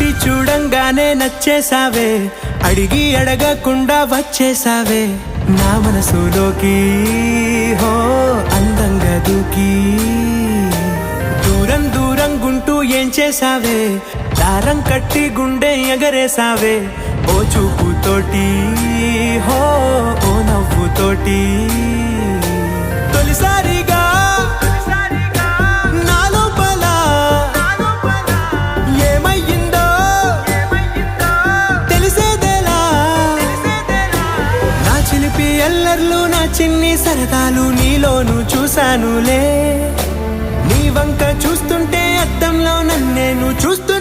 చూసి చూడంగానే నచ్చేసావే, అడిగి అడగకుండా వచ్చేసావే నా మనసులోకి. హో అందంగా దూకి దూరం దూరం గుంటూ ఏం చేసావే, దారం కట్టి గుండె ఎగరేసావే ఓ చూపుతోటి, హో ఓ నవ్వుతోటి. తొలిసారిగా నా లోపల ఏమయ్యిందో తెలిసేదేలా. నా చిలిపి అల్లర్లు నా చిన్ని సరదాలు నీలోను చూశానులే. నీ వంక చూస్తుంటే అద్దంలో నన్నేను చూస్తూ